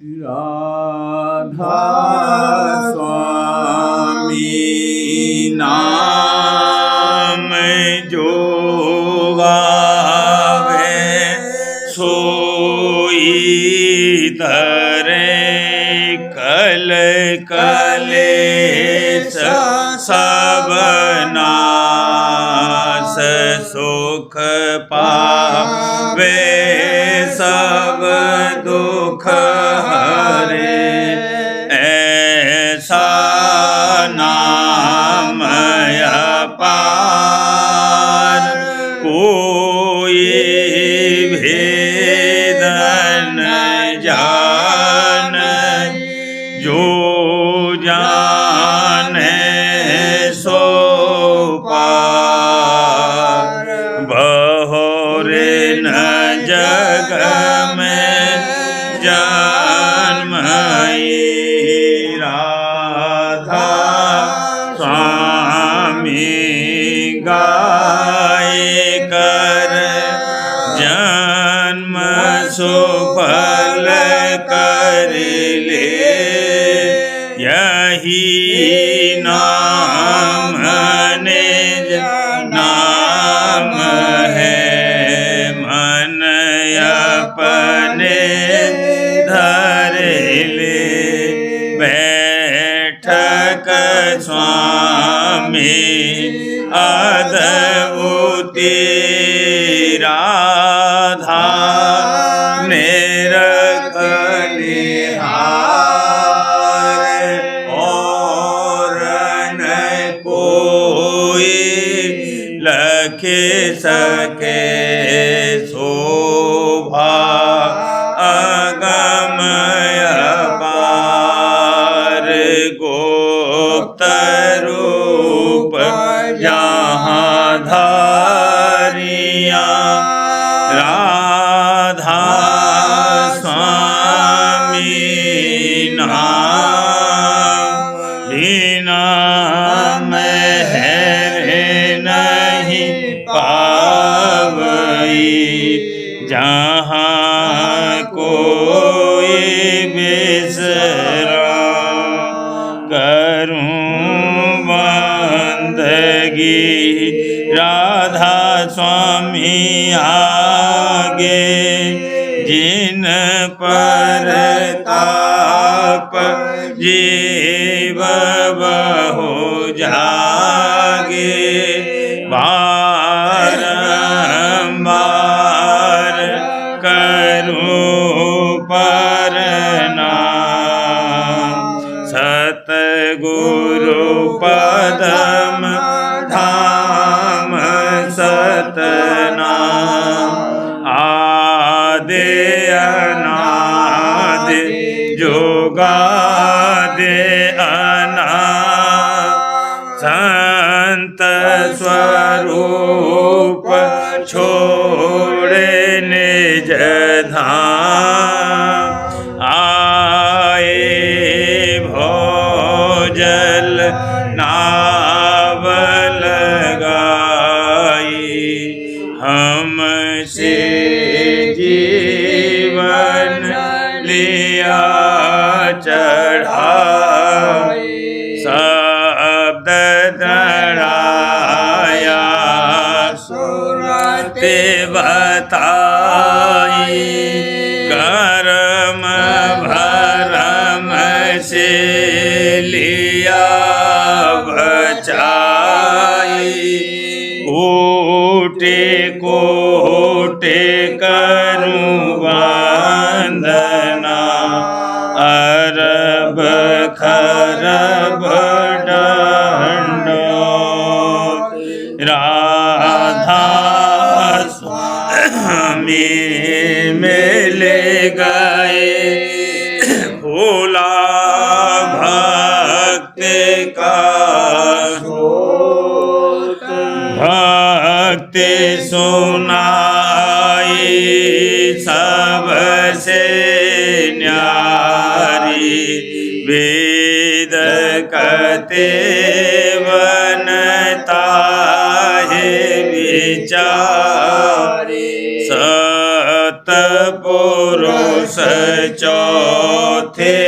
राधा स्वामी नाम जो गावे सोई तरे कल कलेश सब नाश सुख पावे सब दुख हरे ऐसा नाम अपार कोई भेद न जान जो जाने सो पार बहोरे न जग में जन्मई राधा स्वामी गाय कर जन्म सुफल कर ले यही नाम निज नाम है मन अपने धर ले बैठक स्वामी अद्भुति राधा निरख निहार और न कोई लख सके शोभा अगम अपार गुप्त रूप जहाँ धारिया राधा स्वामी नाम बिना महर नहीं पावई जहाँ कोई बिसरा करूं बंदगी राधा स्वामी आगे जिन पर ताप जीव बहु जागे बारंबार करूं प्रणाम सतगुरु पदम धाम सतनाम आदि अनादि जोगादि अनादि संत स्वरूप छोड़े निज धाम आए भोजल नाव लगाई हमसे जीवन लिया चढ़ाई शब्द दड़ाया सुरते बताई कर्म भरम से लिया बचाई कोटि कोटि करूं वंदना अरब खरब दंडोत राधा स्वामी मिल गए भोला भक्त का भक्त सुनाई सबसे न्यारी वेद कहते बनता है विचारी सतपुरुष चौथे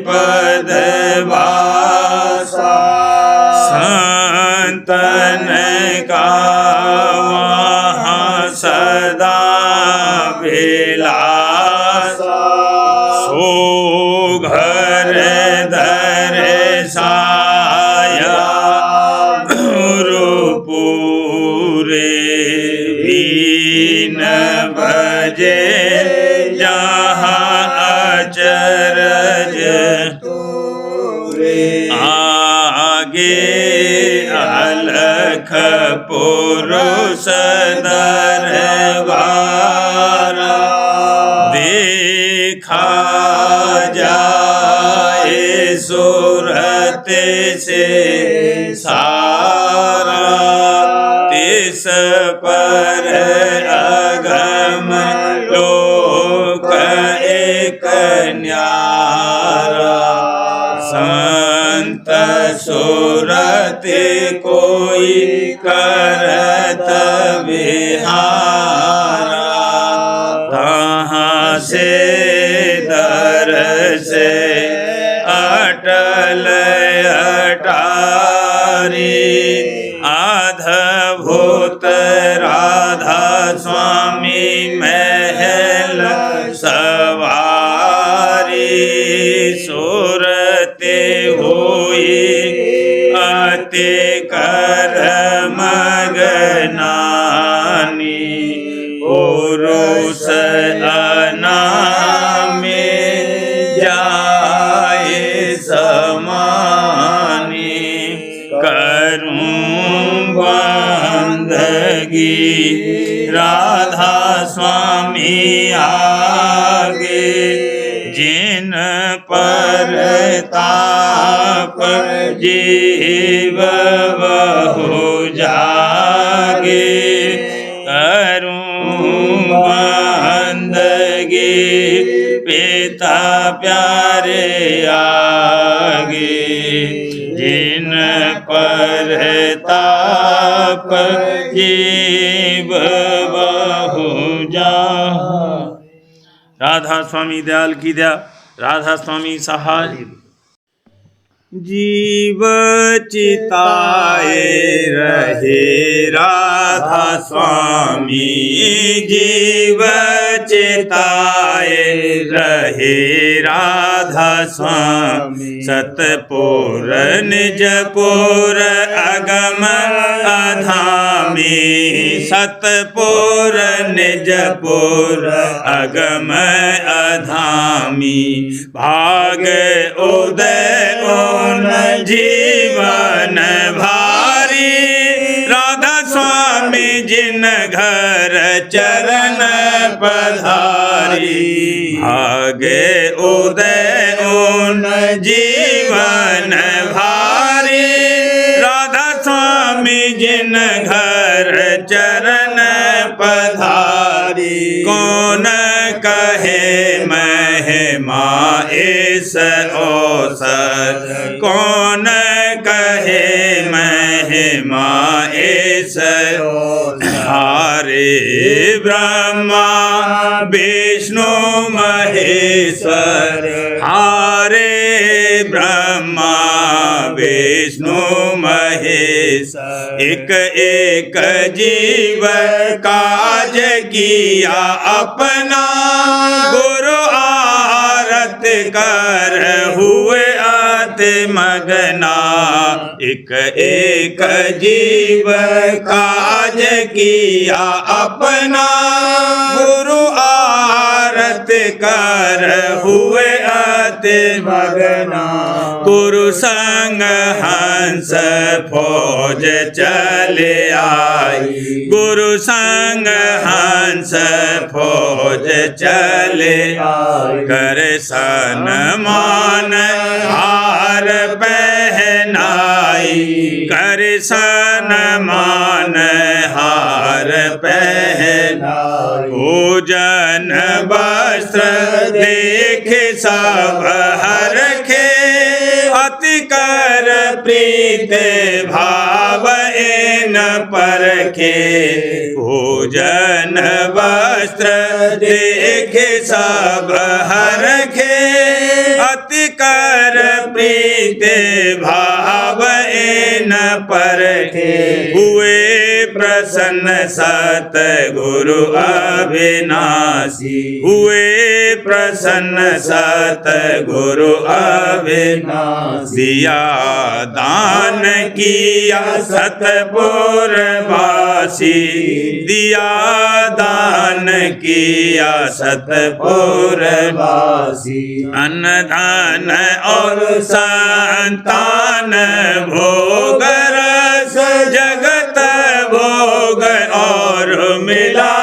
पद वासा संतन का वहाँ सदा विलासा सो घर दर्शाया गुरुपुरे बीन बजे जहाँ अचरज आगे अलख पुरुष दरबारा देखा जाए सूरत से सारा तिस पर अगम लोक एक न्यारा संत सूरत कोई करत विहारा तहाँ से दर्श अटल अटारी अद्भुत राधा स्वामी महल सवारी सूरते हुई अति कर मगनानी पुरुष अनामे जाए समानी करूं बंदगी राधा स्वामी आगे जिन पर ताप जीव बहु जागे करूं बंदगी पिता प्यारे आगे जिन पर ताप जीव बहु जा। राधा स्वामी दयाल की दया, राधा स्वामी सहाय। जीव चिताए रहे राधा स्वामी, जीव चिताए रहे राधा स्वामी। सतपुर निजपुर अगम अधामी, सतपुर निजपुर अगम अधामी। भाग उदय उन जीवन भारी, राधा स्वामी जिन घर चरण पधारी। भागे उदय उन जीवन भारी, राधा स्वामी जिन घर चरण पधारी। कौन कहे महिमा इस अवसर, कौन कहे महिमा इस हारे ब्रह्मा विष्णु महेश्वर, हारे ब्रह्मा विष्णु महेश्वर। एक एक जीव काज किया अपना, गुरु आरत कर हुए आते मगना। एक एक जीव काज किया अपना, गुरु आरत कर हुए आते मगना। गुरु संग हंस फौज चले आई, गुरु संग हंस फौज चले आई। कर सन्मान हार पहनाई, कर सन्मान हार पहनाई। भोजन वस्त्र देख सब हरखे, अति कर प्रीत भाव इन परखे, भोजन वस्त्र देखे सब हरखे, अति कर प्रीते भाव न परखे, हुए प्रसन्न सतगुरु अविनाशी, हुए प्रसन्न सतगुरु अविनाशी, दिया दान किया सतपुरवासी, दिया दान किया सतपुरवासी, अन्न धन और संतान भोग रस जगत भोग और मिला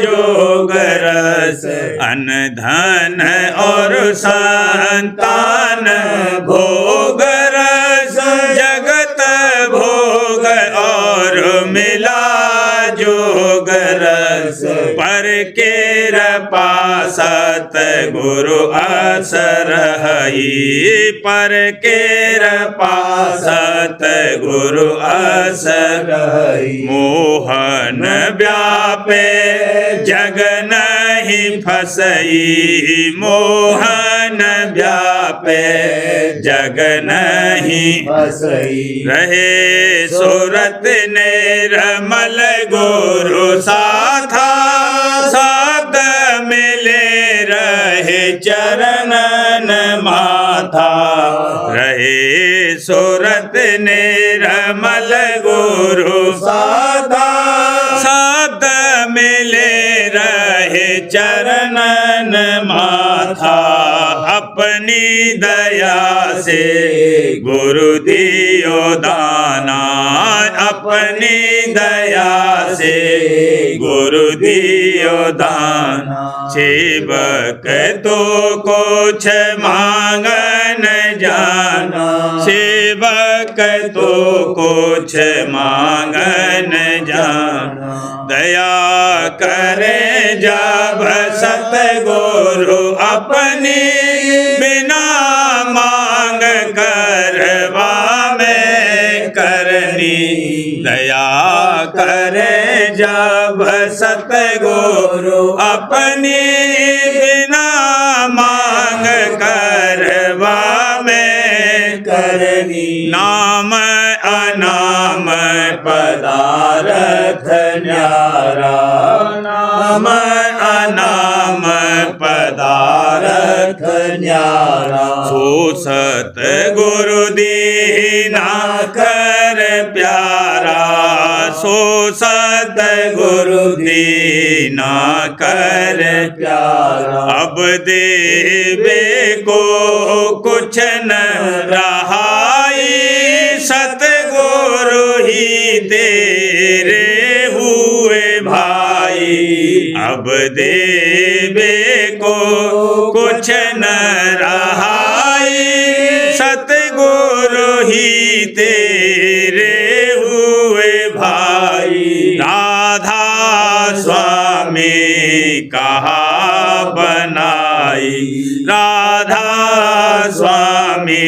जोग रस, अन्न धन और संतान भोग रस जगत भोग और मिला जोग रस, पर के पासत गुरु असर हई, पर के पासत गुरु असर हई, मोहन व्यापे जग नहीं फसई, मोहन व्यापे जग नहीं फसई, रहे सूरत निर्मल गुरु साथा, शब्द मिले रहे चरणन माथा, रहे सूरत निर्मल गुरु साथा, शब्द मिले रहे चरणन माथा, अपनी दया से गुरु दियो दाना, अपनी दया से गुरु दियो दाना, सेवक तो कुछ मांगन जाना, सेवक तो कुछ मांगन जाना, दया करे जब सतगुरु अपनी, बिना मांग करवा में करनी, दया करे जब सतगुरु अपनी, बिना मांग करवा में करनी, नाम अनाम पदारथ न्यारा, नाम अनाम पदारथ न्यारा, सो सतगुरु दीना कर प्यारा, सो सतगुरु दीना कर प्यारा, अब देवे को कुछ न रहाई, सतगुरु ही तेरे हुए भाई, अब देवे को कुछ न रहाई, सतगुरु ही तेरे हुए भाई, राधा स्वामी कहा बनाई, राधा स्वामी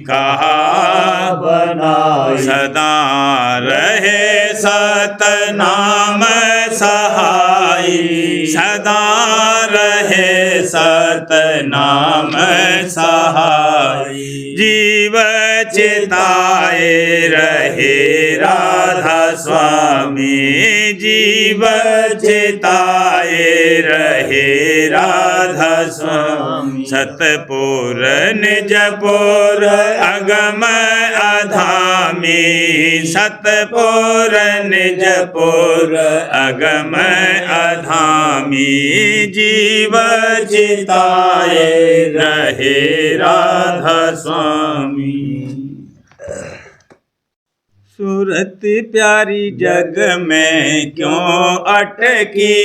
कहा बनाई, सदा रहे सतनाम सहाई, सदा रहे सतनाम सहाई, जीव चिताए रहे राधा स्वामी, जीव चिताए रहे राधा स्वामी, सतपुर निजपुर अगम अधामी, सतपुर निजपुर अगम अधामी, जीव चिताए रहे राधा स्वामी। सूरत प्यारी जग में क्यों अटकी,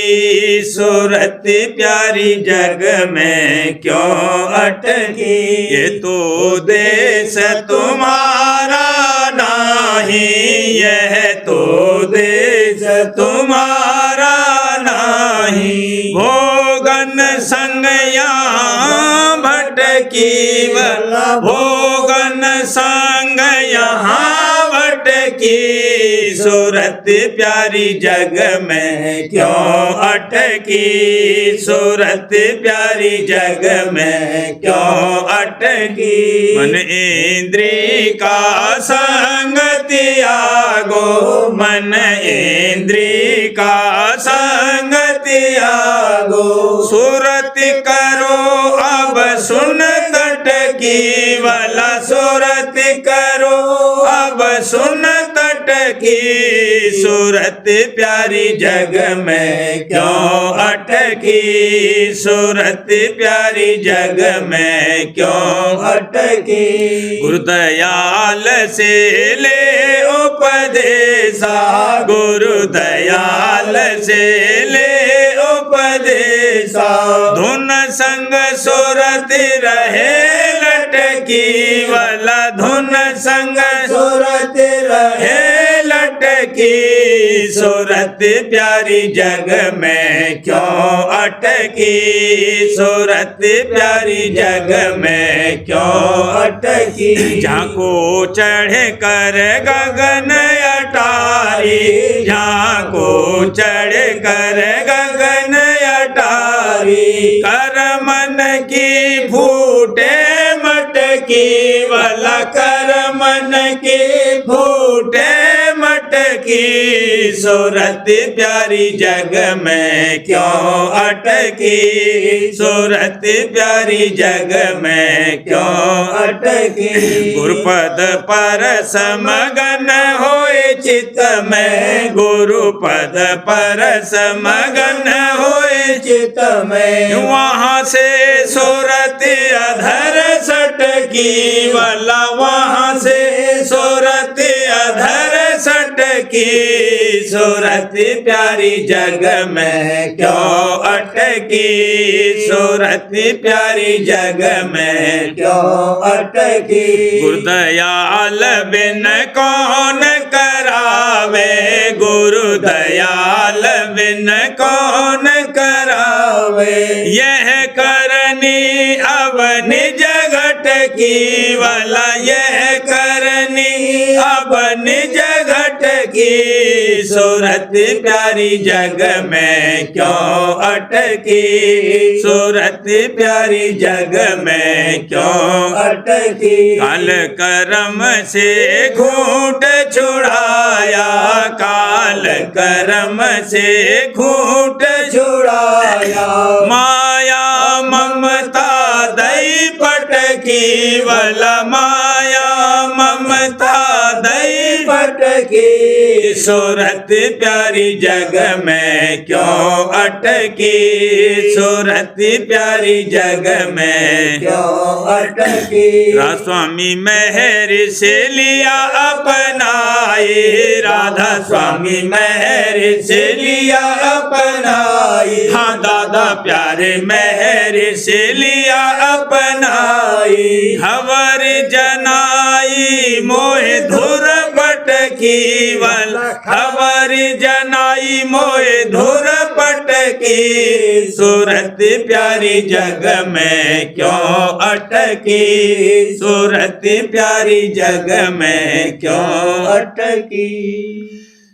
सूरत प्यारी जग में क्यों अटकी, ये तो देश तुम्हारा नहीं, यह तो देश तुम्हारा नहीं, भोगन संग यहाँ भटकी, भोगन संग यहाँ की सूरत प्यारी जग में क्यों अटकी, सूरत प्यारी जग में क्यों अटकी। मन इंद्री का संग त्यागो, मन इंद्री का संग त्यागो। सूरत करो अब सुन तटकी वाला, सूरत करो अब सुन तटकी। सूरत प्यारी जग में क्यों अटकी, सूरत प्यारी जग में क्यों अटकी। गुरुदयाल से ले उपदेशा, गुरुदयाल से ले उपदेशा। धुन संग सूरत रहे लटकी वाला, धुन संग सूरत रहे लटकी। सूरत प्यारी जग में क्यों अटकी, सूरत प्यारी जग में क्यों अटकी। झांको चढ़े कर गगन अटारी, झांको चढ़े कर गगन अटारी। कर मन की फूटे मटकी वाला, कर मन की फूटे मटकी। सूरत प्यारी जग में क्यों अटकी, सूरत प्यारी जग में क्यों अटकी। गुरुपद पर समगन होए चित में, गुरुपद पर समगन होए चित में। वहाँ से सूरत अधर सटकी वाला, वहाँ से सूरत अधर सटकी। सूरत प्यारी जग में क्यों अटकी, सूरत प्यारी जग में क्यों अटकी। गुरुदयाल बिन कौन करावे, गुरुदयाल बिन कौन करावे। यह करनी अब निज घटकी वाला, यह करनी अब निज घटकी। सूरत प्यारी जग में क्यों अटकी, सूरत प्यारी जग में क्यों अटकी। काल कर्म से घूंट छुड़ाया, काल कर्म से घूंट छुड़ाया। माया ममता दई पटकी वाला, माया ममता दई पटकी। सूरत प्यारी जग में क्यों अटकी, सूरत प्यारी जग में क्यों अटकी। राधा स्वामी मेहर से लिया अपनाई, राधा स्वामी मेहर से लिया अपनाई। हाँ दादा प्यारे मेहर से लिया अपनाई। खबर जनाई मोहे धुर पटकी वाला, खबर जनाई मोहे धुर पटकी। सूरत प्यारी जग में क्यों अटकी, सूरत प्यारी जग में क्यों अटकी।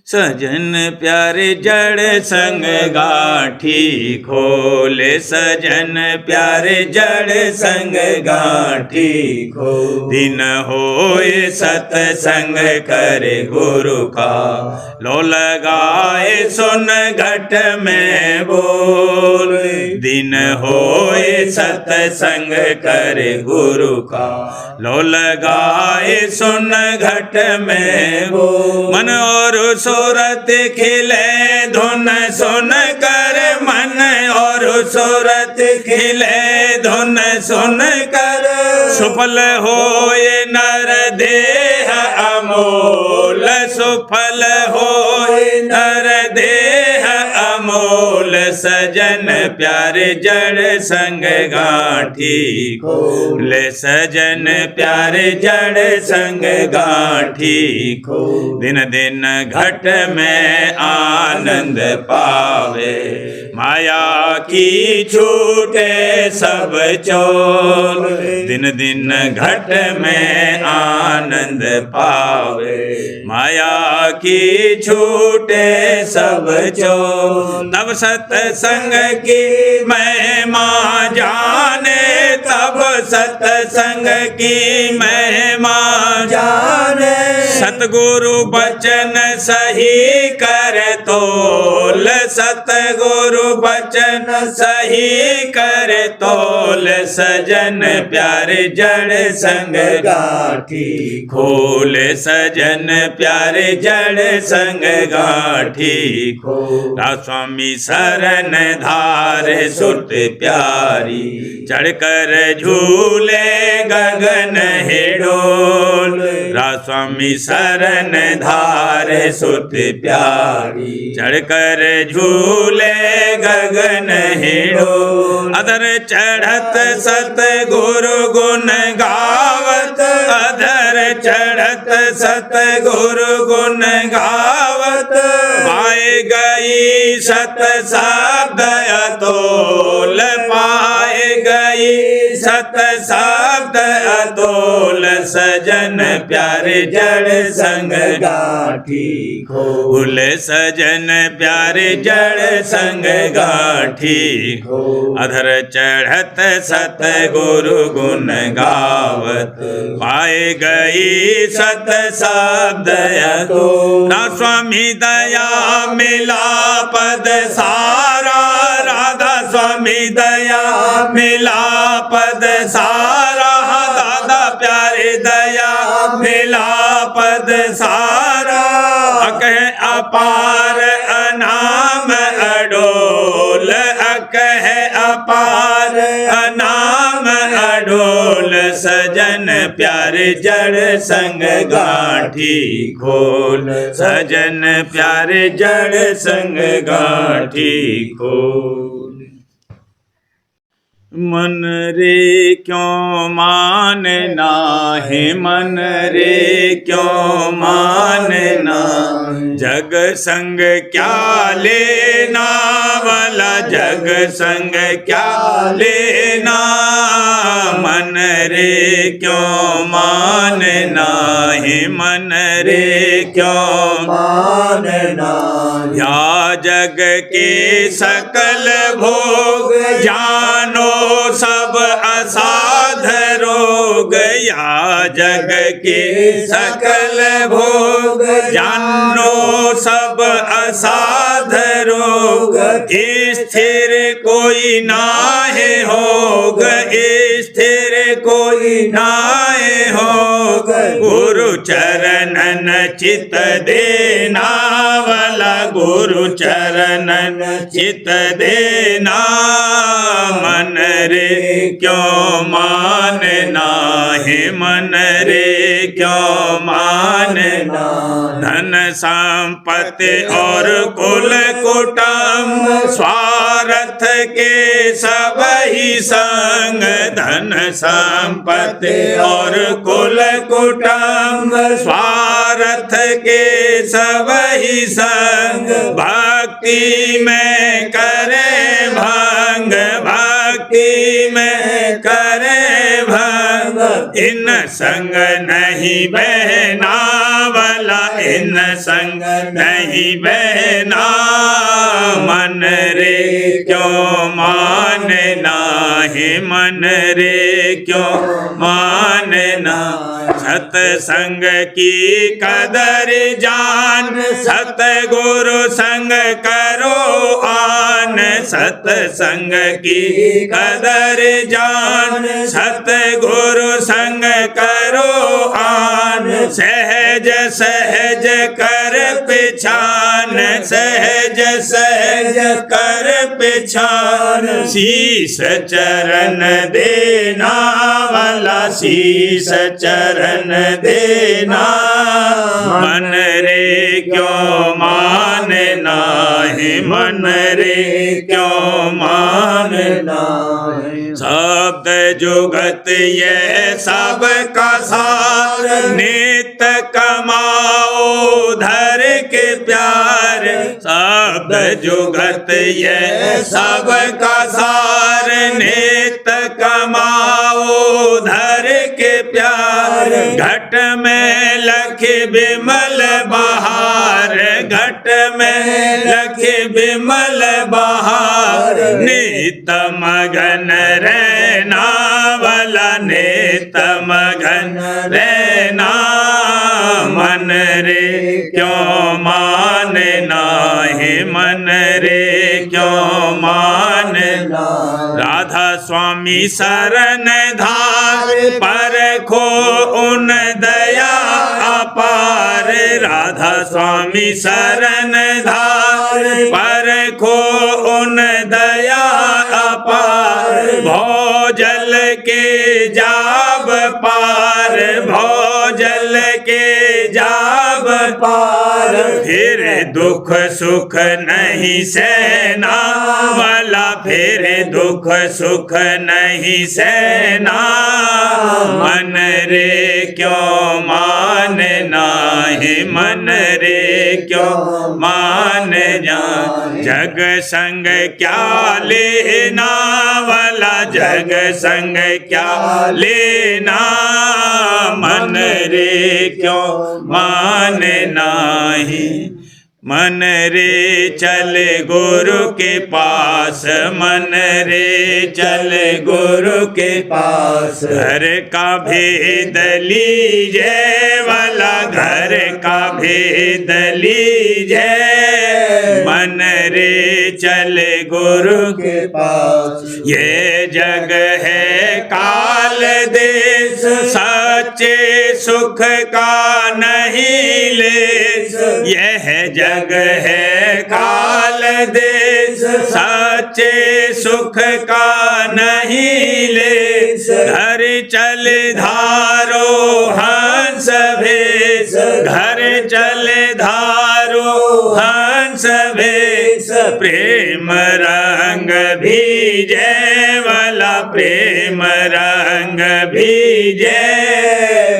सजन प्यारे जड़ संग गाठी खोले, सजन प्यारे जड़ संग गाठी खो। दिन होए सतसंग करे गुरु का, लो लगाए सुन घट में बोल। दिन होए सतसंग करे गुरु का, लो लगाए सुन घट में बोल। मन और सूरत खिले धुन सुन कर, मन और सूरत खिले धुन सुन कर। सुफल होए नर देह अमोल, सुफल होए नर देह अमोल। सजन प्यारे जड़ संग गाठी खोल, सजन प्यारे जड़ संग गाठी खोल। दिन दिन घट में आनंद पावे, माया की छूटे सब चोर, दिन दिन घट में आनंद पावे। माया की छूटे सब चोर, तब सत्संग की महिमा जाने, तब सत्संग की महिमा जाने। सतगुरु बचन सही कर तोल, सतगुरु बचन सही कर तोल। सजन प्यारे जड़ संग गाठी खोल, सजन प्यारे जड़ संग गाठी खोल। स्वामी शरण धार सुत प्यारी, चढ़कर झूले गगन हेडोल। स्वामी शरण धार सुत प्यारी, चढ़कर झूले गगन हेडोल। अधर चढ़त सतगुरु गुण गावत, अधर चढ़त सतगुरु गुण गावत। पाए गई सत शब्द अतोल, पाए गई सत शब्द अतोल। सजन प्यारे जड़ संग गाठी खोल, सजन प्यारे जड़ संग गाठी खोल। अधर चढ़त सतगुरु गुण गावत, पाए गई सत शब्द अतोल। ना स्वामी दया मिला पद सारा, राधा स्वामी दया मिला पद सारा। दादा प्यारे दया मिला पद सारा। अकह अपार अनाम अडोल, अकह अपार अनाम अडोल। सजन प्यारे जड़ संग गाठी खोल, सजन प्यारे जड़ संग गाठी खोल। मन रे क्यों मानना है, मन रे क्यों मानना। जग संग क्या लेना वाला, जग संग क्या लेना। मन रे क्यों मानना है, मन रे क्यों मानना। या जग के सकल भोग जानो सब असाध रोग। या जग के सकल भोग जानो सब असाध रोग। स्थिर कोई नाहे होग, स्थिर कोई नाहे होग। गुरु चरणन चित देना वाला, गुरु चरणन चित देना। मन रे क्यों मानना है, मन रे क्यों मानना। धन संपत्ति और कुल कुटुंब स्वार्थ के सब ही संग। धन संपत्ति और कुल कुटुंब स्वार्थ के सब ही संग। भक्ति में करे भंग, भक्ति में करे भंग। इन संग नहीं बहना वाला, इन संग नहीं बहना। मन रे क्यों मानना है, मन रे क्यों मानना। सतसंग की कदर जान, सतगुरु संग करो आन। सतसंग की कदर जान, सतगुरु संग करो आन। सहज सहज कर पिछान, सहज सहज कर पिछान। शीश चरण देना वाला, शीश चरण देना। मन रे क्यों मानना है, मन रे क्यों मानना है। शब्द जुगत ये सब का सार, नित कमाओ धर के प्यार। शब्द जुगत ये सबका सार। नित कमाओ धर के प्यार, घट में लख बिमल बहार। घट में लख बिमल बहार, नित मगन रहना वाला, नित मगन रहना। मन रे क्यों माने नाही, मन रे क्यों माने। राधा स्वामी शरण धार, परखो उन दया अपार। राधा स्वामी शरण धार, परखो उन दया अपार। भौजल के जाब पार, भौजल के जाब पार। फिर दुख सुख नहीं सहना वाला, फिर दुख सुख नहीं सहना। मन रे क्यों माने नाही, मन रे क्यों मान जा। जग संग क्या लेना वाला, जग संग क्या लेना। मन रे क्यों माने नाही। मन रे चले गुरु के पास, मन रे चले गुरु के पास। घर का भेद लीजिए वाला, घर का भेद लीजिए। मन रे चले गुरु के पास। ये जग है काल देश, सच्चे सुख का नहीं लेस। यह जग है काल देश, सच्चे सुख का नहीं लेस। घर चल धारो हंस भेष, घर चल धारो हंस भेष। प्रेम रंग भीजे वाला, प्रेम रंग भीजे।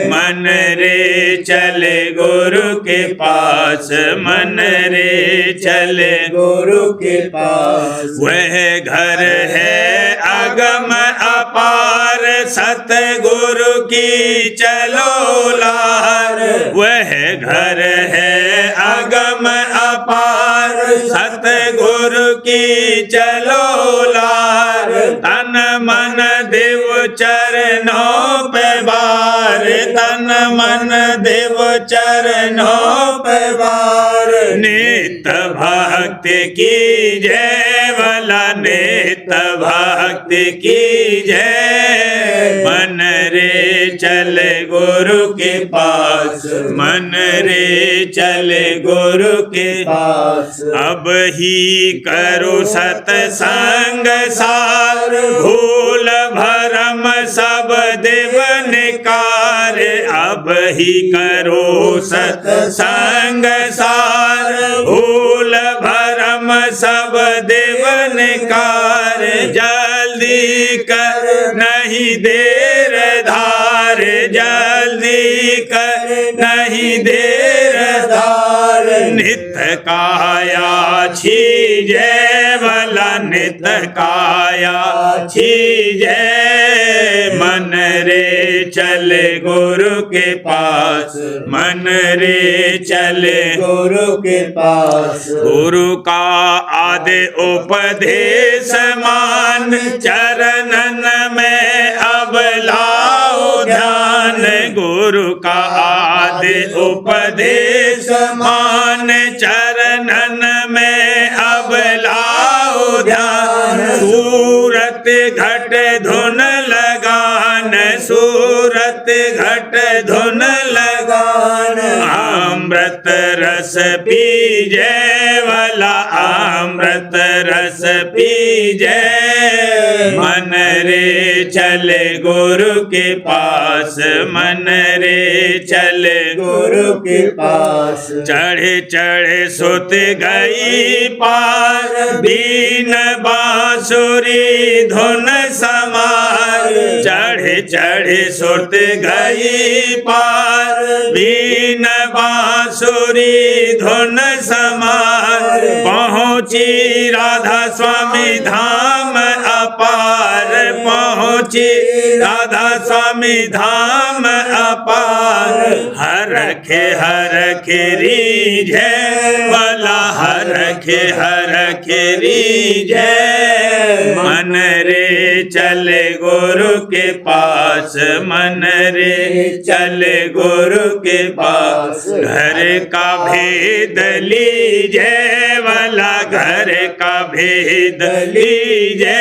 मन रे चले गुरु के पास, मन रे चले गुरु के पास। वह घर है अगम अपार, सतगुरु की चलो लार। वह घर है अगम अपार, सतगुरु की चलो लार। तन मन देव चरणों पे बार, तन मन देव चरणों पे बार। नित भक्ति की जय वाला, नित भक्ति की जय। मन रे चले गुरु के पास, मन रे चले गुरु के पास। अब ही करो सतसंग सार, भूल भरम सब देव निकार। अब ही करो सतसंग सार, भूल भरम सब देव निकार। जल्दी कर नहीं देर धार, जल्दी कर नहीं देर धार। नित काया छीजे वाला, नित काया छीजे। मन रे चले गुरु के पास, मन रे चले गुरु के पास। गुरु का आदि उपदेश मान, चरणन में अब लाओ ध्यान। गुरु का आदि उपदेश मान, चरणन में अब लाओ ध्यान। सूरत घट धुन लगान, सूरत घट धुन लगान। अमृत रस पीजे वाला, अमृत रस पीजे। मन रे चले गुरु के पास, मन रे चले गुरु के पास। चढ़े चढ़े सुत गई पार, बीन बांसुरी धुन समार। चढ़े चढ़े सुत गई पार, बीन बांसुरी धुन समार। पहुँची राधा स्वामी धाम अपार, पहुँची राधा स्वामी धाम अपार। हर खे रीझे वाला, हर खे रीझे। मन रे चले गुरु के पास, मन रे चले गुरु के पास। घर का भेद लीजे वाला, घर का भेद लीजे।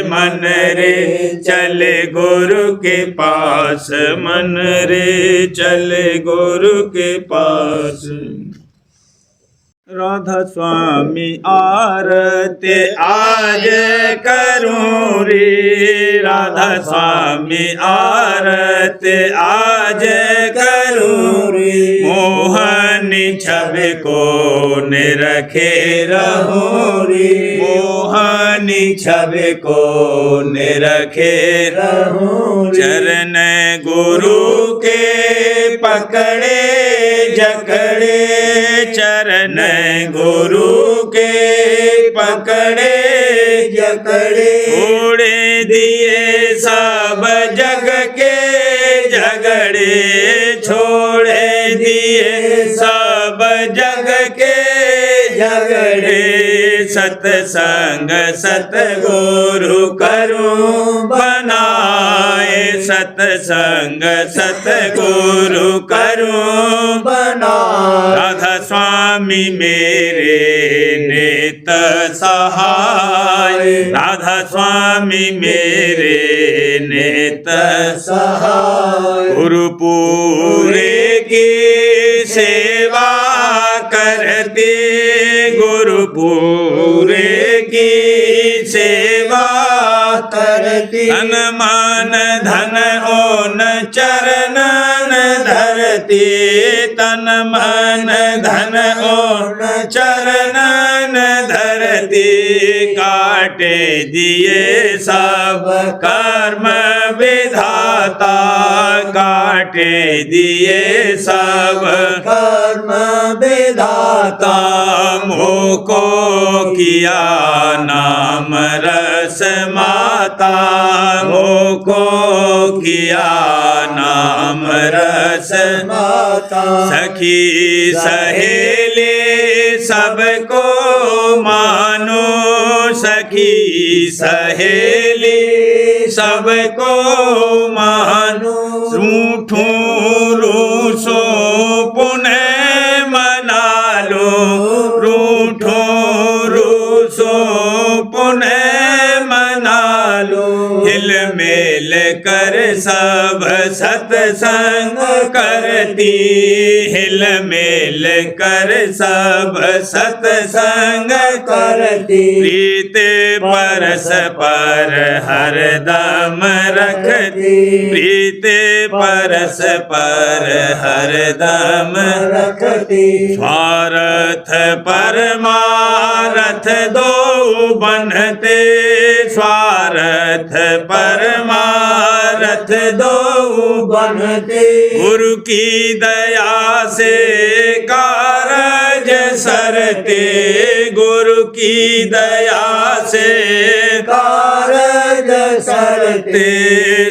मन रे चले गुरु के पास, मन रे चले गुरु के पास। राधा स्वामी आरती आज करूं रे, राधा स्वामी आरती आज करूं रे। मोहनी छवि को निरखे रहूं रे, मोहनी छवि को निरखे रहूं रे। चरण गुरु के पकड़े जकड़े, चरण गुरु के पकड़े जकड़े। छोड़े दिए सब जग के झगड़े, छोड़े दिए सब जग के झगड़े। सतसंग सतगुरु करूं बनाए, सतसंग सतगुरु करूं बनाए। राधा स्वामी मेरे नेत सहाय, राधा स्वामी मेरे नेत सहाय। गुरु पूरे की सेवा करते, गुरु पूरे की सेवा करती। तन मन धन ओन चरणन धरती, तन मन धन ओन चरणन धरती। काटे दिए सब कर्म विधाता, काटे दिए सब कर्म विधाता। मोको किया नाम रस माता, मोको किया नाम रस माता। सखी सहेली सबको मानो, सखी सहेली सबको मानो। रूठूं रूसो पुनः मना लो, रूठूं रूसो पुनः मना लो। हिल मेल कर सब सत्संग करती, हिल मेल कर सब सत्संग करती। प्रीत परस पर हरदम रखती, प्रीत परस पर हरदम रखती। स्वार्थ परमारथ दो बनते, स्वार्थ परमारथ दो बनते। गुरु की दया से कारज सरते, गुरु की दया से कारज सरते।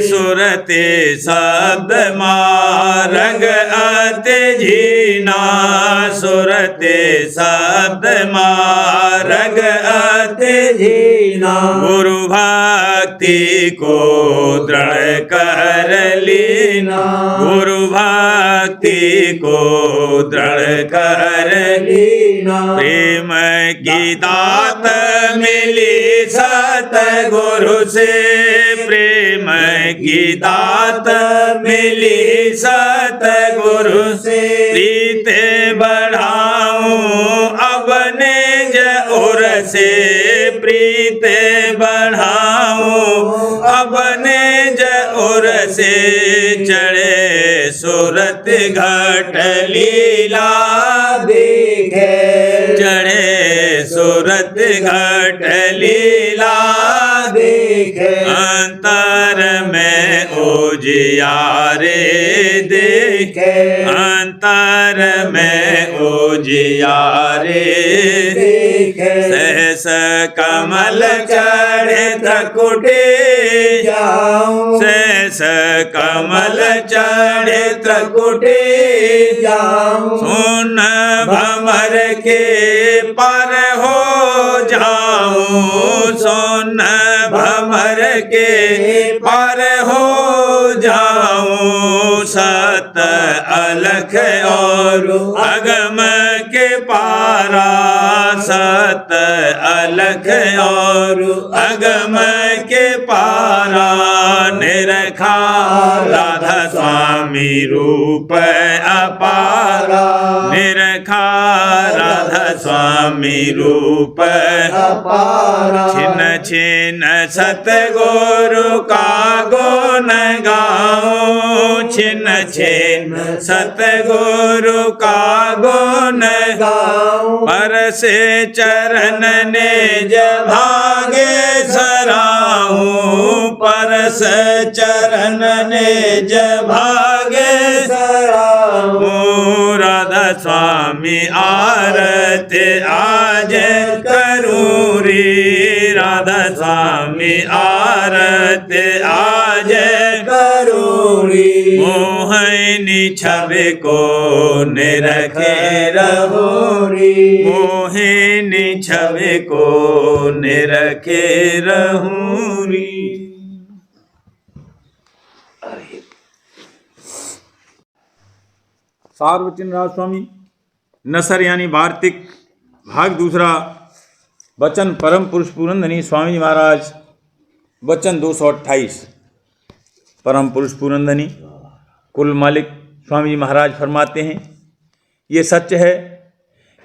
सुरते शब्द मारंग अति झीना, सुरते शब्द मारंग अति झीना। गुरु भक्ति को दृढ़ कर लीना, गुरु भक्ति को दृढ़ कर लीना। प्रेम की दात मिली सतगुरु से, प्रेम की दात मिली सतगुरु से। प्रीत बढ़ाऊं अब निज उर से, प्रीत बढ़ाऊं अब निज उर से चढ़े सूरत घट लीला देखे चढ़े सूरत घट लीला देखे अंतर में उजियारे देखे अंतर में उजियारे देखे सहस कमल चढ़े त्रिकुटे जाऊं सहस कमल चढ़े त्रिकुटे जाऊं सुन भमर के पर हो जाऊं सुन भमर के पर हो जाऊं सत अलख और अगम के पारा सत अलख और अगम के पारा निरखा राधा स्वामी रूप अपारा निरखा राधा स्वामी रूप अपारा छिन छिन सतगुरु का गुण गाऊं छिन छिन सतगुरु का गुण गाऊं पर से चरण निज भागे सराहूं पर से चरण निज भागे सराहूं राधा स्वामी आरती आज करूं रे राधा स्वामी आरती आज करूरी मोहिनी छवि को निरखे रहोरी मोहिनी छवि को निरखे रहूरी। सार्वजन राज स्वामी नसर यानी वार्तिक भाग दूसरा वचन परम पुरुष पुरंदनी स्वामी महाराज वचन 228। परम पुरुष पुरंदनी कुल मालिक स्वामी जी महाराज फरमाते हैं, ये सच है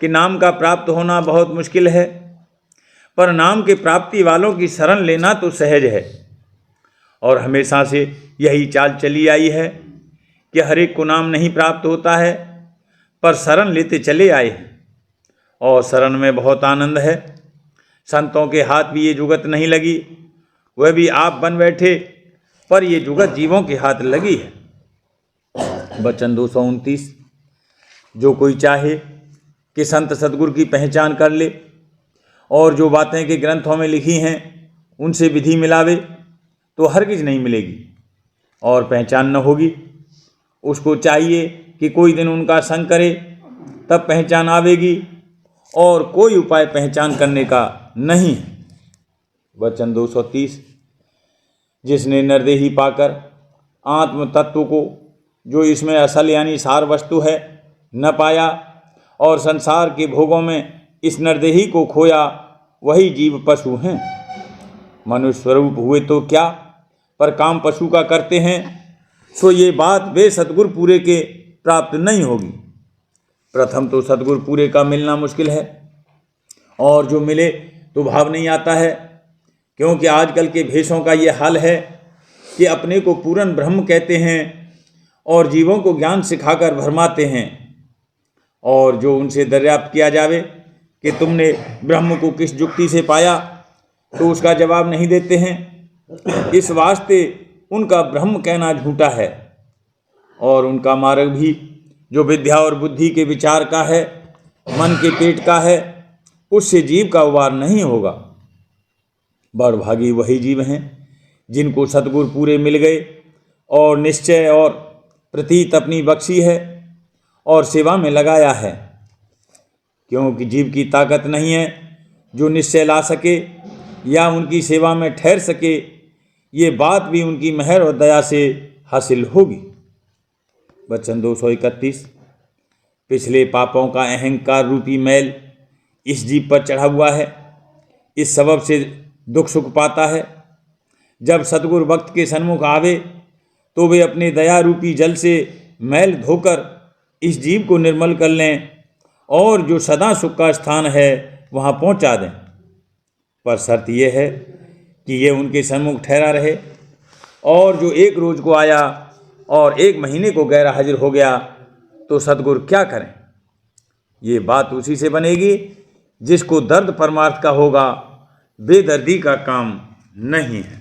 कि नाम का प्राप्त होना बहुत मुश्किल है, पर नाम के प्राप्ति वालों की शरण लेना तो सहज है। और हमेशा से यही चाल चली आई है कि हर एक को नाम नहीं प्राप्त होता है, पर शरण लेते चले आए हैं और शरण में बहुत आनंद है। संतों के हाथ भी ये जुगत नहीं लगी, वह भी आप बन बैठे, पर ये जुगत जीवों के हाथ लगी है। वचन 229। जो कोई चाहे कि संत सद्गुरु की पहचान कर ले और जो बातें के ग्रंथों में लिखी हैं उनसे विधि मिलावे तो हरगिज नहीं मिलेगी और पहचान न होगी। उसको चाहिए कि कोई दिन उनका संग करे, तब पहचान आवेगी, और कोई उपाय पहचान करने का नहीं है। वचन 230। जिसने निर्देही पाकर आत्म तत्व को, जो इसमें असल यानी सार वस्तु है, न पाया और संसार के भोगों में इस निर्देही को खोया, वही जीव पशु हैं। मनुष्य स्वरूप हुए तो क्या, पर काम पशु का करते हैं, सो ये बात वे सतगुरु पूरे के प्राप्त नहीं होगी। प्रथम तो सतगुरु पूरे का मिलना मुश्किल है, और जो मिले तो भाव नहीं आता है, क्योंकि आजकल के भेषों का ये हाल है कि अपने को पूर्ण ब्रह्म कहते हैं और जीवों को ज्ञान सिखाकर भरमाते हैं, और जो उनसे दर्याप्त किया जावे कि तुमने ब्रह्म को किस युक्ति से पाया, तो उसका जवाब नहीं देते हैं। इस वास्ते उनका ब्रह्म कहना झूठा है, और उनका मार्ग भी जो विद्या और बुद्धि के विचार का है, मन के पेट का है, उससे जीव का उबार नहीं होगा। बड़भागी वही जीव हैं जिनको सतगुरु पूरे मिल गए और निश्चय और प्रतीत अपनी बख्शी है और सेवा में लगाया है, क्योंकि जीव की ताकत नहीं है जो निश्चय ला सके या उनकी सेवा में ठहर सके। ये बात भी उनकी मेहर और दया से हासिल होगी। वचन 231। पिछले पापों का अहंकार रूपी मैल इस जीव पर चढ़ा हुआ है, इस सबब से दुख सुख पाता है। जब सतगुरु भक्त के सन्मुख आवे तो वे अपने दया रूपी जल से मैल धोकर इस जीव को निर्मल कर लें और जो सदा सुख का स्थान है वहाँ पहुँचा दें। पर शर्त यह है कि ये उनके सन्मुख ठहरा रहे और जो एक रोज को आया और एक महीने को गैर हाजिर हो गया तो सतगुरु क्या करें। ये बात उसी से बनेगी जिसको दर्द परमार्थ का होगा, बेदर्दी का काम नहीं है।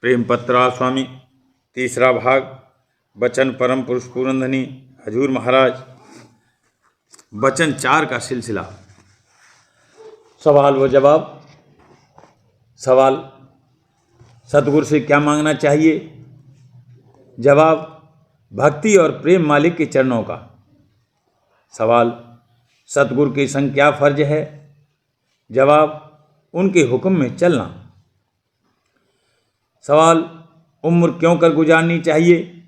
प्रेम पत्रा स्वामी तीसरा भाग, वचन परम पुरुष पूरनधनी हजूर महाराज, वचन 4 का सिलसिला। सवाल व जवाब। सवाल, सतगुरु से क्या मांगना चाहिए? जवाब, भक्ति और प्रेम मालिक के चरणों का। सवाल, सतगुरु के संग क्या फर्ज है? जवाब, उनके हुक्म में चलना। सवाल, उम्र क्यों कर गुजारनी चाहिए?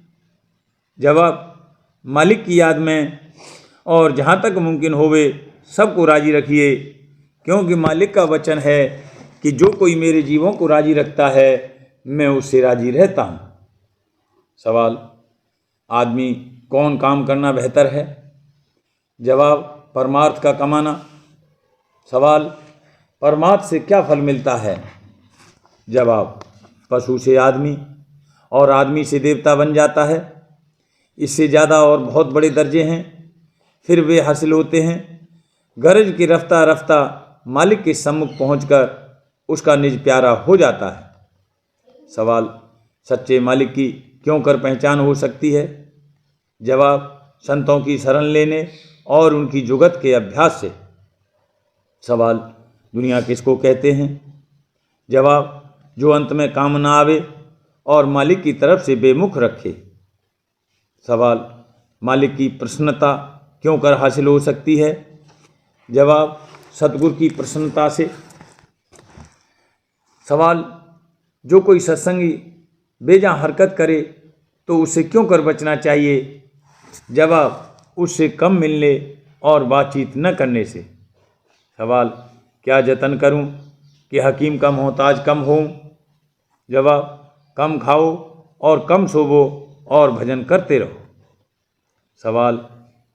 जवाब, मालिक की याद में और जहाँ तक मुमकिन होवे सबको राजी रखिए, क्योंकि मालिक का वचन है कि जो कोई मेरे जीवों को राजी रखता है मैं उससे राजी रहता हूँ। सवाल, आदमी कौन काम करना बेहतर है? जवाब, परमार्थ का कमाना। सवाल, परमार्थ से क्या फल मिलता है? जवाब, पशु से आदमी और आदमी से देवता बन जाता है। इससे ज़्यादा और बहुत बड़े दर्जे हैं, फिर वे हासिल होते हैं। गरज की रफ्ता रफ्ता मालिक के सम्मुख पहुंचकर उसका निज प्यारा हो जाता है। सवाल, सच्चे मालिक की क्यों कर पहचान हो सकती है? जवाब, संतों की शरण लेने और उनकी जुगत के अभ्यास से। सवाल, दुनिया किसको कहते हैं? जवाब, जो अंत में काम न आवे और मालिक की तरफ से बेमुख रखे। सवाल, मालिक की प्रसन्नता क्यों कर हासिल हो सकती है? जवाब, सतगुरु की प्रसन्नता से। सवाल, जो कोई सत्संगी बेजा हरकत करे तो उससे क्यों कर बचना चाहिए? जवाब, उससे कम मिलने और बातचीत न करने से। सवाल, क्या जतन करूं कि हकीम का मोहताज कम होऊं? जवाब, कम खाओ और कम सोवो और भजन करते रहो। सवाल,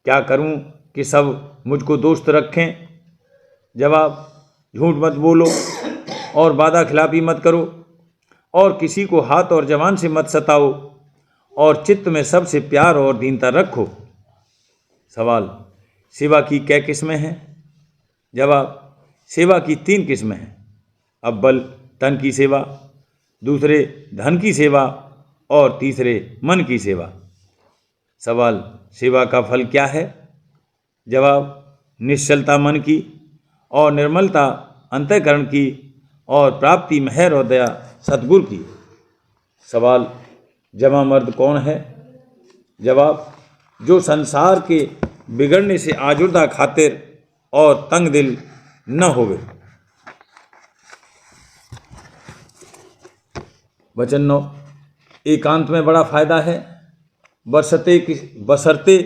क्या करूं कि सब मुझको दोस्त रखें? जवाब, झूठ मत बोलो और वादा खिलाफी मत करो और किसी को हाथ और जवान से मत सताओ और चित्त में सबसे प्यार और दीनता रखो। सवाल, सेवा की क्या किस्में हैं? जवाब, सेवा की 3 किस्में हैं। अव्वल तन की सेवा, दूसरे धन की सेवा और तीसरे मन की सेवा। सवाल, सेवा का फल क्या है? जवाब, निश्चलता मन की और निर्मलता अंतःकरण की और प्राप्ति मेहर और दया सतगुरु की। सवाल, जमा मर्द कौन है? जवाब, जो संसार के बिगड़ने से आजुर्दा खातिर और तंग दिल न होवे। वचन 9, एकांत में बड़ा फायदा है, बशर्ते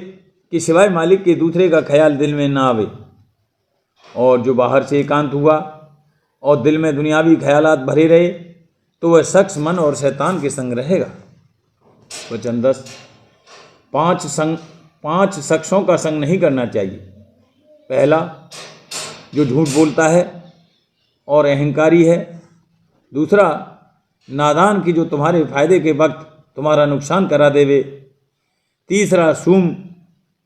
कि सिवाय मालिक के दूसरे का ख्याल दिल में ना आवे। और जो बाहर से एकांत हुआ और दिल में दुनियावी ख्यालात भरे रहे तो वह शख्स मन और शैतान के संग रहेगा। वचन 10, 5 शख्सों का संग नहीं करना चाहिए। पहला, जो झूठ बोलता है और अहंकारी है। दूसरा, नादान की जो तुम्हारे फायदे के वक्त तुम्हारा नुकसान करा देवे। तीसरा, सूम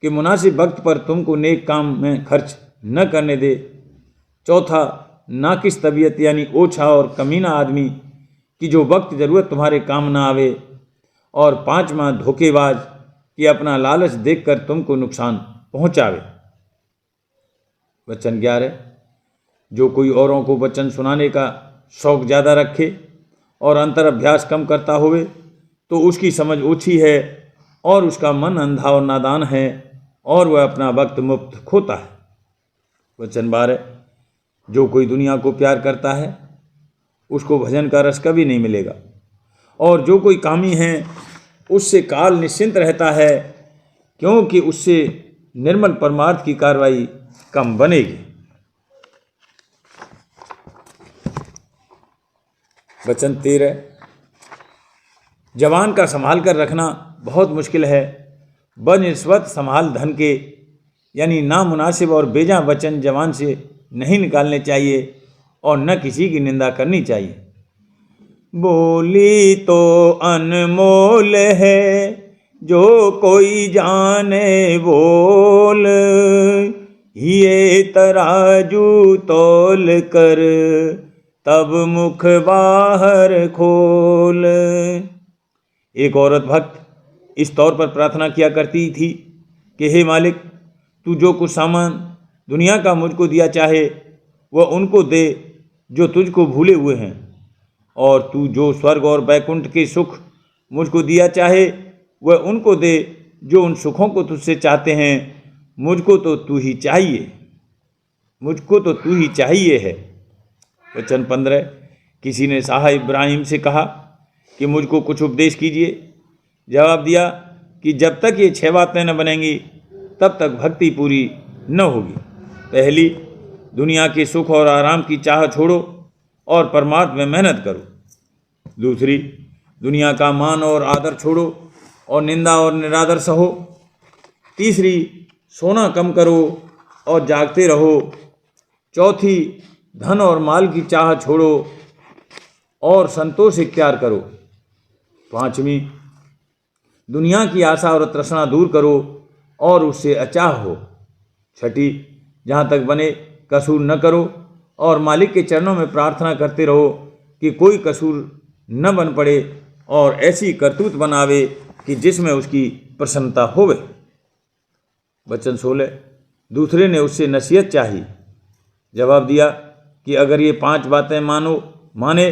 के मुनासिब वक्त पर तुमको नेक काम में खर्च न करने दे। चौथा, नाकिस तबीयत यानी ओछा और कमीना आदमी कि जो वक्त ज़रूरत तुम्हारे काम ना आवे। और 5वां, धोखेबाज कि अपना लालच देखकर तुमको नुकसान पहुंचावे। वचन 11, जो कोई औरों को वचन सुनाने का शौक ज़्यादा रखे और अंतर अभ्यास कम करता होवे तो उसकी समझ ओछी है और उसका मन अंधा और नादान है और वह अपना वक्त मुफ्त खोता है। वचन 12, जो कोई दुनिया को प्यार करता है उसको भजन का रस कभी नहीं मिलेगा। और जो कोई कामी है उससे काल निश्चिंत रहता है, क्योंकि उससे निर्मल परमार्थ की कार्रवाई कम बनेगी। वचन 13, जवान का संभाल कर रखना बहुत मुश्किल है। बनिस्बत संभाल धन के यानी नामुनासिब और बेजा वचन जवान से नहीं निकालने चाहिए और न किसी की निंदा करनी चाहिए। बोली तो अनमोल है, जो कोई जाने बोल। ये तराजू तोल कर, तब मुख बाहर खोल। एक औरत भक्त इस तौर पर प्रार्थना किया करती थी कि हे मालिक, तू जो कुछ सामान दुनिया का मुझको दिया चाहे वह उनको दे जो तुझको भूले हुए हैं, और तू जो स्वर्ग और बैकुंठ के सुख मुझको दिया चाहे वह उनको दे जो उन सुखों को तुझसे चाहते हैं। मुझको तो तू ही चाहिए, मुझको तो तू ही चाहिए है। वचन 15। किसी ने शाह इब्राहिम से कहा कि मुझको कुछ उपदेश कीजिए। जवाब दिया कि जब तक ये 6 बातें न बनेंगी तब तक भक्ति पूरी न होगी। पहली, दुनिया के सुख और आराम की चाह छोड़ो और परमार्थ में मेहनत करो। दूसरी, दुनिया का मान और आदर छोड़ो और निंदा और निरादर सहो। तीसरी, सोना कम करो और जागते रहो। चौथी, धन और माल की चाह छोड़ो और संतोष इख्तियार करो। पांचवी, दुनिया की आशा और तृष्णा दूर करो और उससे अचाह हो। छठी, जहाँ तक बने कसूर न करो और मालिक के चरणों में प्रार्थना करते रहो कि कोई कसूर न बन पड़े और ऐसी करतूत बनावे कि जिसमें उसकी प्रसन्नता होवे। वचन 16। दूसरे ने उससे नसीहत चाही। जवाब दिया कि अगर ये 5 बातें माने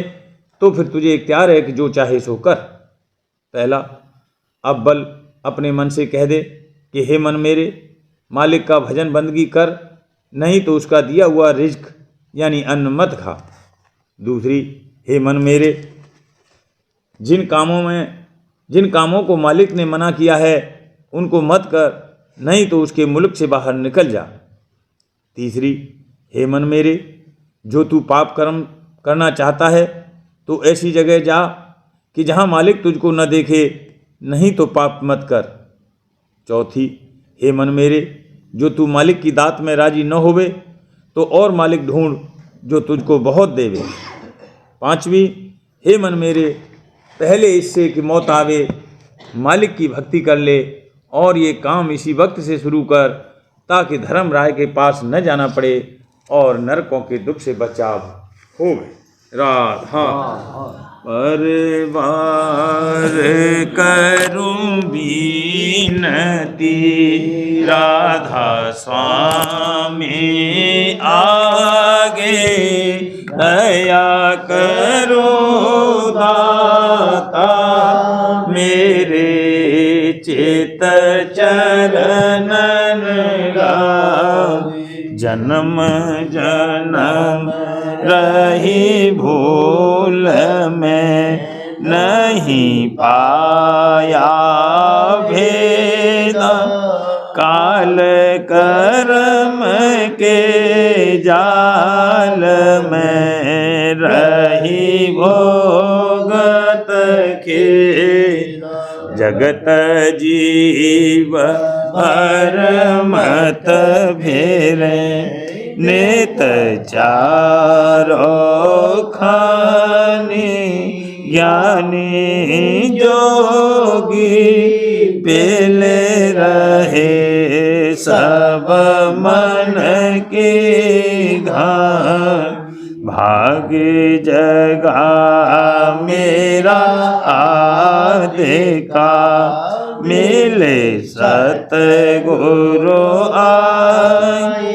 तो फिर तुझे इख्तियार है कि जो चाहे सो कर। पहला, अव्वल अपने मन से कह दे कि हे मन मेरे, मालिक का भजन बंदगी कर, नहीं तो उसका दिया हुआ रिज्क यानी अन्न मत खा। दूसरी, हे मन मेरे, जिन कामों को मालिक ने मना किया है उनको मत कर, नहीं तो उसके मुल्क से बाहर निकल जा। तीसरी, हे मन मेरे, जो तू पाप कर्म करना चाहता है तो ऐसी जगह जा कि जहाँ मालिक तुझको न देखे, नहीं तो पाप मत कर। चौथी, हे मन मेरे, जो तू मालिक की दात में राजी न होवे तो और मालिक ढूंढ जो तुझको बहुत देवे। पांचवी, हे मन मेरे, पहले इससे कि मौत आवे मालिक की भक्ति कर ले और ये काम इसी वक्त से शुरू कर, ताकि धर्म राय के पास न जाना पड़े और नरकों के दुख से बचाव होवे। राधा परिवार करूं बीनती, राधा स्वामी आगे दया करो दाता, मेरे चित चरणन जन्म जन्म रही भूल में, नहीं पाया भेद काल कर्म के जाल में, रही भोगत के जगत जीव हर मत भेरे, नेत चारो खानी ज्ञानी जोगी, पेले रहे सब मन के घान, भाग्य जगा मेरा आदि का, मिले सतगुरु आई,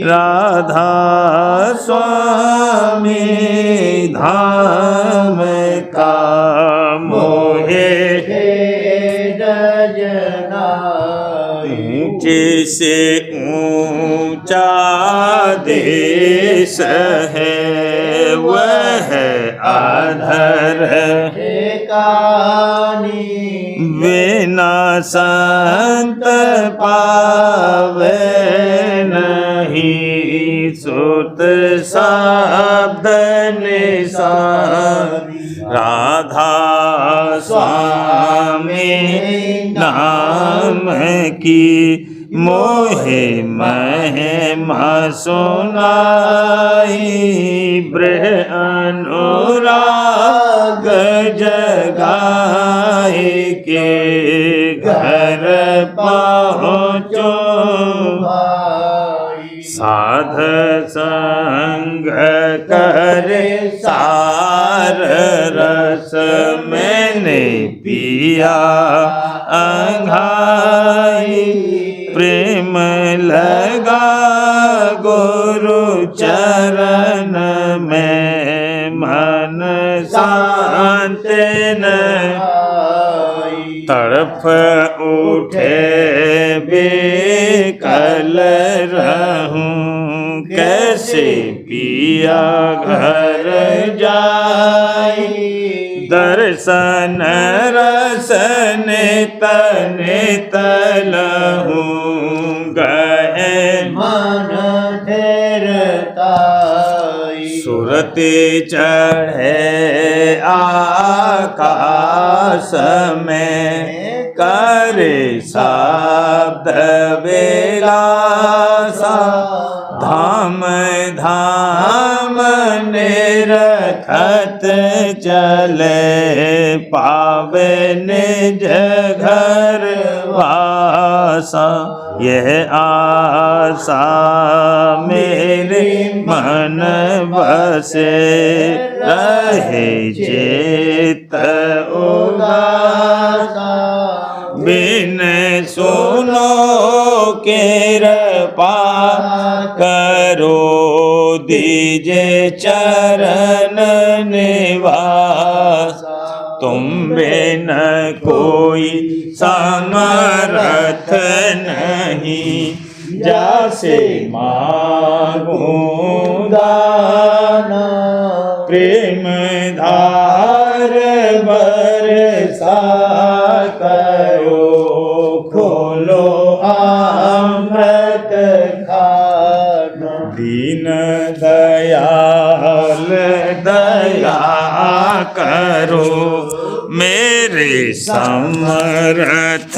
राधा स्वामी धाम का मोहे जना, ऊंचे से ऊंचा देश है वह अधर बिना संत पावे नहीं, सुत शब्द निशान, राधा स्वामी नाम की मोहे महिमा सुनाई, ब्रह अनुराग साध संग करे सार रस मैंने पिया अंघाई प्रेम लगा गुरु चरण में मन शांत न तड़प उठे बेकल रहूं कैसे पिया घर जाई दर्शन रसन नित लहूं गए मन धीरताई सुरति चढ़े आकाश में करे शब्द बेलासा धाम धाम निरखत चले पावे निज घर वासा यह आशा मेरे मन बसे रहे चित उदासा बिन सुनो कृपा करो दीजे चरण निवास तुम बिन कोई समर्थ नहीं जासे मांगूं दाना प्रेम धार बरसा करो खोलो अमृत खाना दीन दयाल दया करो मेरे समर्थ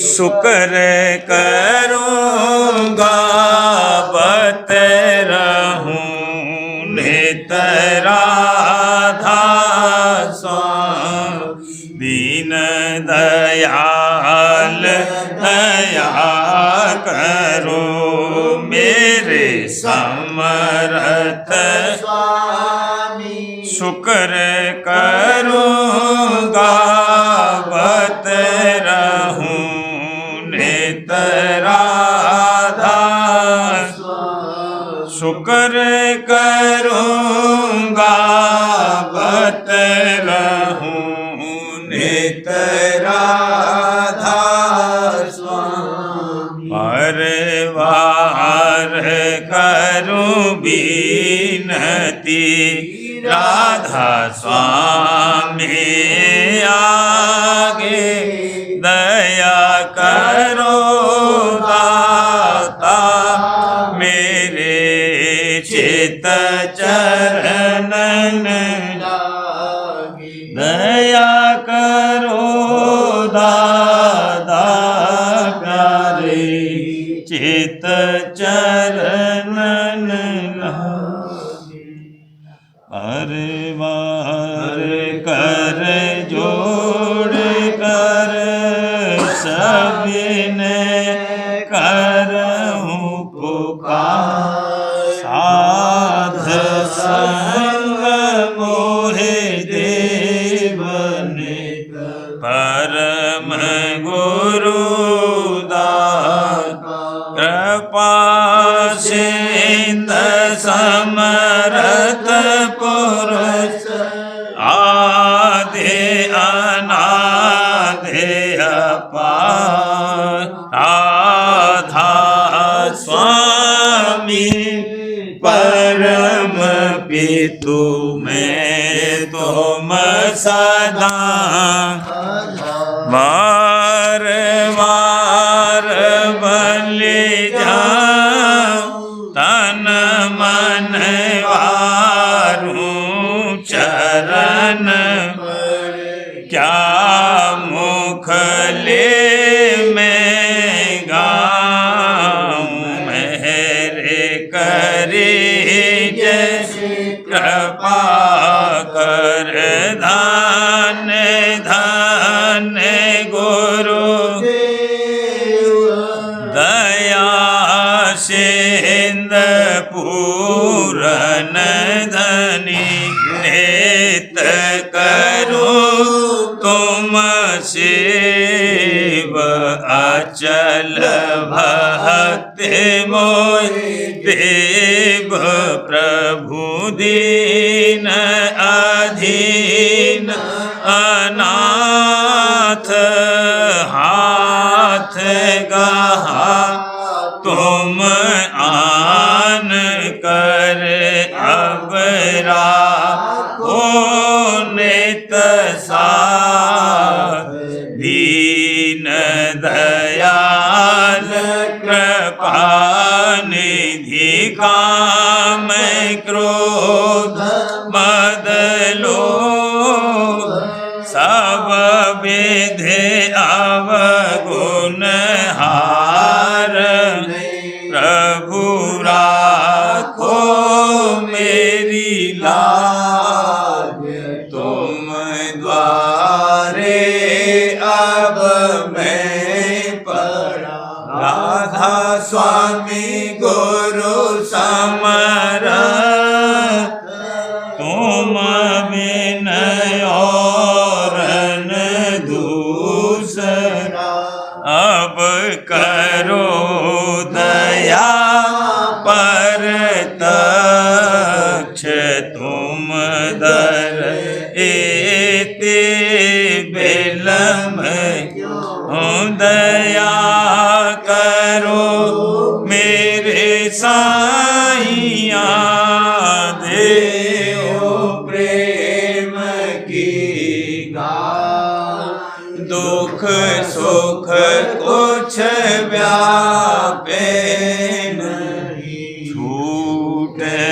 शुक्र करूँगा बत रहूं नित राधा स्वामी दीन दयाल दया करो मेरे समर्थ शुक्र करूँगा बत रहूं नित राधा शुक्र करूँगा बत रहूं नित राधा स्वामी बार बार करूं बीनती राधा स्वामी आगे दया करो दाता मेरे चित चरणन दया करो दादा प्यारे चित चरणन बार बार कर जोड़ कर सबने करऊं पुकार साध संग मोहे देवने परम गुरु दाता कृपा सिंध समरथ पुरुष आदि अनादि अपार राधा स्वामी परम पितु में तुम सदा बार बार बलि जाऊं तन मन वारूं चरण क्या मुख ले मैं गाऊं मेरे करे जैसे कृपा कर धान धान गुरु दया नित करूं तुम शिव अचल भक्ति मोहि देव प्रभु दीन अधीन अनाथ हाथ गहा तुम आन कर अबरा हो नित साथ दीन दयाल कृपा निधि काम क्रोध मद लोभ सब विधि अवगुण हार प्रभु राखो मेरी लाज तुम द्वारे अब मैं पड़ा राधा स्वामी गुरु समरथ तुम विनय और न दूसरा अब करो दया पर तक्ष तुम दर एते बिलम दया करो मेरे साईया देओ प्रेम की गान दुख सुख कुछ व्यापे नहीं छूटे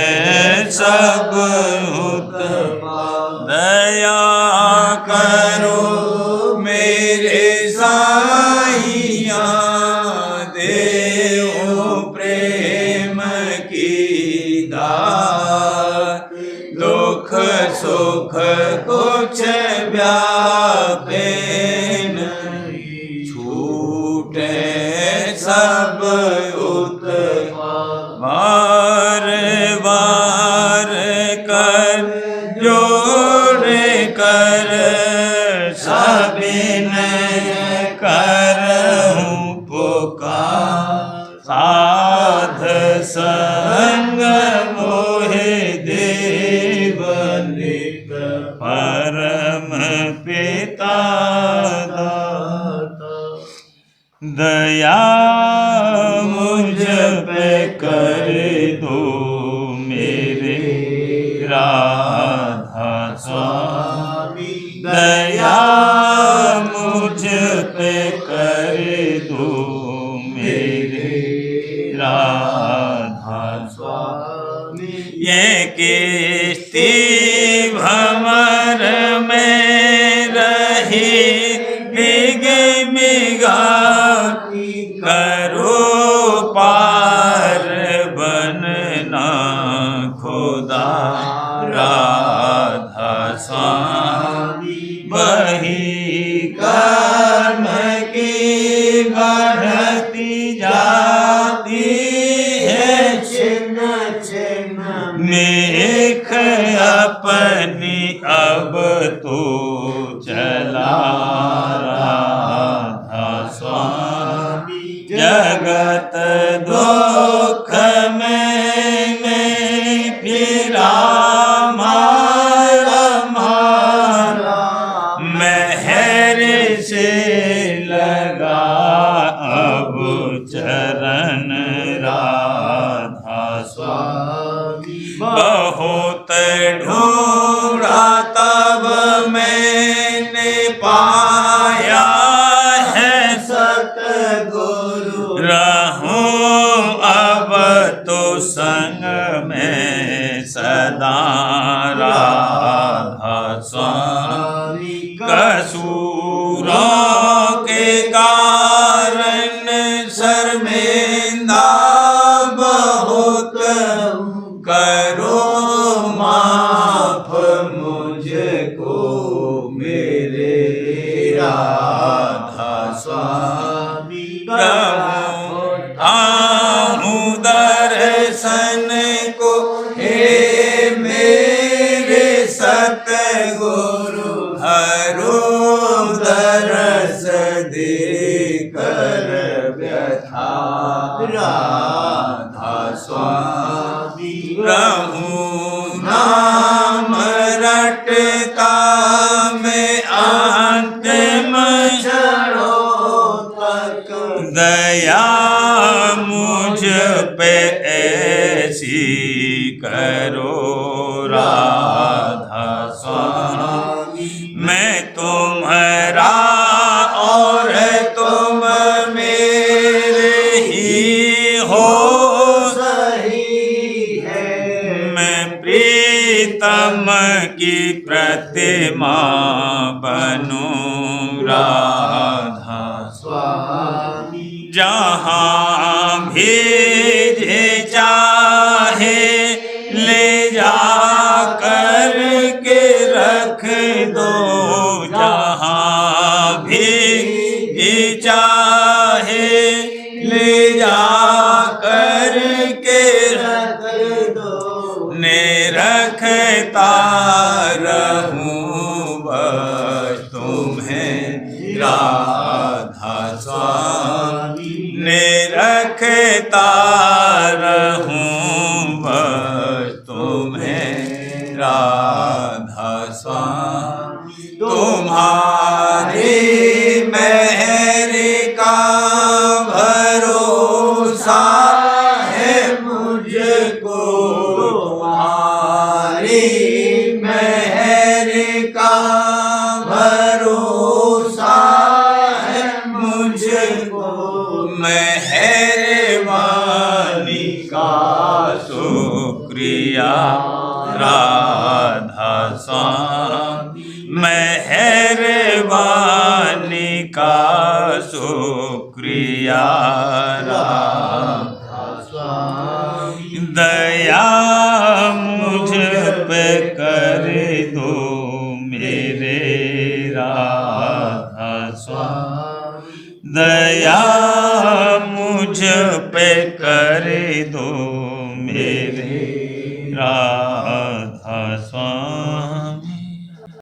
सब उत्पाद दया करो मेरे साईया देओ प्रेम की दात दुख सुख कुछ व्यापे नहीं छूटे सब उत्पाद बार बार कर जोड़ कर सबिनय करहूं पुकार साध संग मोहे देव नित परम पिता दाता दया मुझ पे कर दो मेरे राधा स्वामी दया मुझ पे कर दो मेरे राधा स्वामी ये किस्ती भंवर में रही बिग बिगा करो पार बनना खुदा राधा स्वामी बही कर्म की बढ़ती जाती है छिन्न छिन्न मेख अपनी अब तो चला राधा स्वामी जगत दुख में फिरा मारा मेहर से लगा अब चरण राधा स्वामी बहुत ढूंढा तब मैं सतगुरु हरो दरस देकर व्यथा राधा स्वामी रहूं नाम रटता मैं अंतिम क्षणों तक दया मुझ पे ऐसी करो राधा स्वामी मैं तुम्हारा और तुम मेरे ही हो सही है मैं प्रीतम की प्रतिमा बनूं राधा स्वामी जहाँ भेजे चाहे ले जा कर के रख दो जहाँ भी चाहे ले जा कर के रख दो ने रखता रहूं बस तुम्हें राधा स्वामी ने रखता रहूं बस तुम्हें राधा स्वामी तुम्हारी मेहर का भरोसा है मुझको तुम्हारी मेहर का भरोसा है मुझको मेहरबानी का शुक्रिया राधा स्वामी मेहरबानी का शुक्रिया राधा स्वामी दया मुझ पे कर दो मेरे राधा स्वामी दया